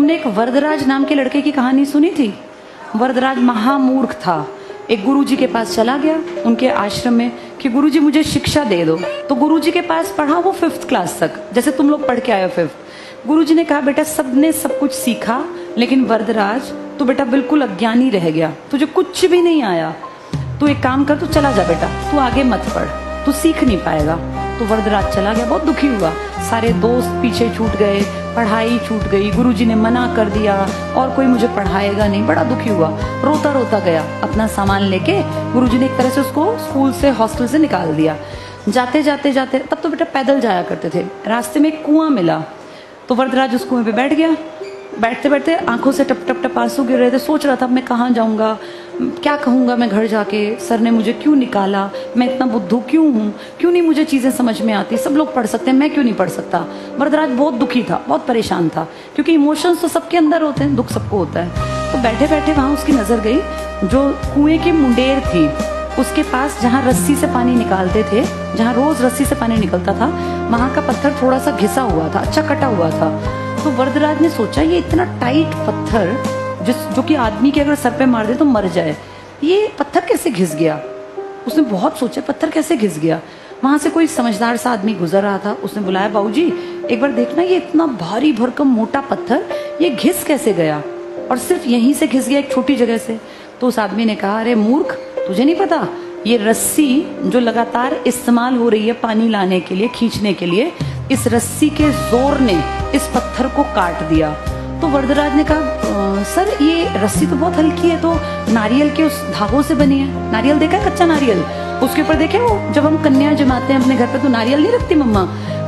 तुमने एक वरदराज नाम के लड़के की कहानी सुनी थी? वरदराज महामूर्ख था। एक गुरुजी के पास चला गया उनके आश्रम में कि गुरुजी मुझे शिक्षा दे दो। तो गुरुजी के पास पढ़ा वो 5th क्लास तक, जैसे तुम लोग पढ़ के आए हो 5th। गुरुजी ने कहा बेटा सबने सब कुछ सीखा, लेकिन वरदराज तू बेटा बिल्कुल अज्ञानी रह गया, तुझे कुछ भी नहीं आया। तू एक काम कर, तू चला जा बेटा, तू आगे मत पढ़, तू सीख नहीं पाएगा। तो वरदराज चला गया, बहुत दुखी हुआ। सारे दोस्त पीछे छूट गए, पढ़ाई छूट गई, गुरुजी ने मना कर दिया और कोई मुझे पढ़ाएगा नहीं, बड़ा दुखी हुआ। रोता रोता गया अपना सामान लेके। गुरुजी ने एक तरह से उसको स्कूल से हॉस्टल से निकाल दिया। जाते जाते जाते, तब तो बेटा पैदल जाया करते थे, रास्ते में एक कुआं मिला। तो वरदराज उस कुएं पे बैठ गया। बैठते बैठते आंखों से टप टप टप आंसू गिर रहे थे। सोच रहा था मैं कहाँ जाऊँगा, क्या कहूँगा मैं घर जाके, सर ने मुझे क्यों निकाला, मैं इतना बुद्धू क्यों हूँ, क्यों नहीं मुझे चीज़ें समझ में आती, सब लोग पढ़ सकते हैं मैं क्यों नहीं पढ़ सकता। वरदराज बहुत दुखी था, बहुत परेशान था, क्योंकि इमोशंस तो सबके अंदर होते हैं, दुख सबको होता है। तो बैठे बैठे वहाँ उसकी नज़र गई, जो कुएं की मुंडेर थी उसके पास, जहाँ रस्सी से पानी निकालते थे, जहाँ रोज रस्सी से पानी निकलता था, वहाँ का पत्थर थोड़ा सा घिसा हुआ था, अच्छा कटा हुआ था। तो वरदराज ने सोचा ये इतना टाइट पत्थर जो कि आदमी के अगर सर पे मार दे तो मर जाए, ये पत्थर कैसे घिस गया। उसने बहुत सोचा पत्थर कैसे घिस गया। वहां से कोई समझदार सा आदमी गुजर रहा था, उसने बुलाया बाबूजी एक बार देखना ये इतना भारी भरकम मोटा पत्थर ये घिस कैसे गया, और सिर्फ यहीं से घिस गया एक छोटी जगह से। तो उस आदमी ने कहा अरे मूर्ख, तुझे नहीं पता ये रस्सी जो लगातार इस्तेमाल हो रही है पानी लाने के लिए, खींचने के लिए, इस रस्सी के जोर ने इस पत्थर को काट दिया। तो वरदराज ने कहा सर ये रस्सी तो बहुत हल्की है, तो नारियल के उस धागों से बनी है। नारियल देखा है, कच्चा नारियल, उसके ऊपर देखे वो जब हम कन्या जमाते हैं अपने घर पे तो नारियल नहीं रखती मम्मा,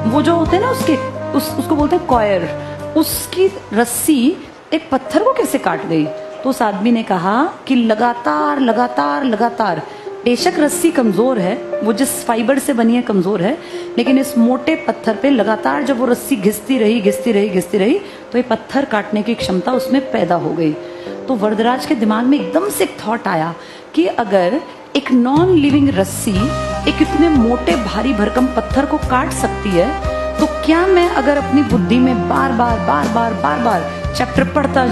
वो जो होते हैं ना उसके उसको बोलते हैं कॉयर, उसकी रस्सी एक पत्थर को कैसे काट गई। तो उस आदमी ने कहा कि लगातार लगातार लगातार, बेशक रस्सी कमजोर है, वो जिस फाइबर से बनी है कमजोर है, लेकिन इस मोटे पत्थर पे लगातार जब वो रस्सी घिसती रही घिसती रही घिसती रही तो ये पत्थर काटने की क्षमता उसमें पैदा हो गई। तो वरदराज के दिमाग में एकदम से एक थॉट आया कि अगर एक नॉन लिविंग रस्सी एक इतने मोटे भारी भरकम पत्थर को काट सकती है, तो क्या मैं अगर अपनी बुद्धि में बार बार बार बार बार बार चैप्टर पढ़ता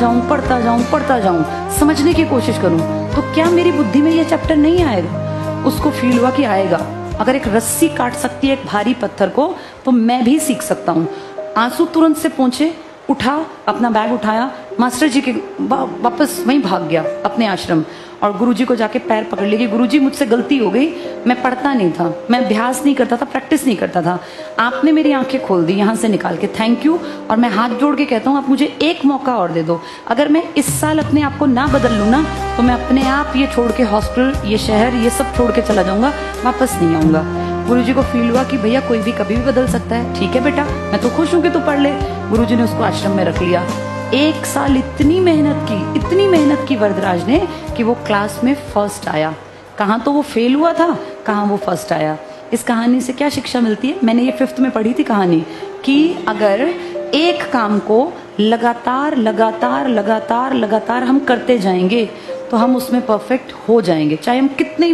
जाऊं, समझने की कोशिश करूं, तो क्या मेरी बुद्धि में ये चैप्टर नहीं आएगा। उसको फील हुआ कि आएगा, अगर एक रस्सी काट सकती है एक भारी पत्थर को तो मैं भी सीख सकता हूँ। आंसू तुरंत से पहुंचे, उठा, अपना बैग उठाया, मास्टर जी के वापस वहीं भाग गया अपने आश्रम, और गुरुजी को जाके पैर पकड़ लिया कि गुरुजी मुझसे गलती हो गई, मैं पढ़ता नहीं था, मैं अभ्यास नहीं करता था, प्रैक्टिस नहीं करता था, आपने मेरी आंखें खोल दी यहाँ से निकाल के, थैंक यू। और मैं हाथ जोड़ के कहता हूँ आप मुझे एक मौका और दे दो, अगर मैं इस साल अपने आप को ना बदल लूँ ना तो मैं अपने आप ये छोड़ के हॉस्टल, ये शहर, ये सब छोड़ के चला जाऊँगा, वापस नहीं आऊँगा। गुरुजी को फील हुआ कि भैया कोई भी कभी भी बदल सकता है, ठीक है बेटा मैं तो खुश हूँ कि तू पढ़ ले। गुरुजी ने उसको आश्रम में रख लिया। 1 साल इतनी मेहनत की वरदराज ने कि वो क्लास में फर्स्ट आया। कहाँ तो वो फेल हुआ था, कहाँ वो फर्स्ट आया। इस कहानी से क्या शिक्षा मिलती है, मैंने ये 5th में पढ़ी थी कहानी, कि अगर एक काम को लगातार लगातार लगातार लगातार हम करते जाएंगे तो हम उसमें परफेक्ट हो जाएंगे, चाहे हम कितने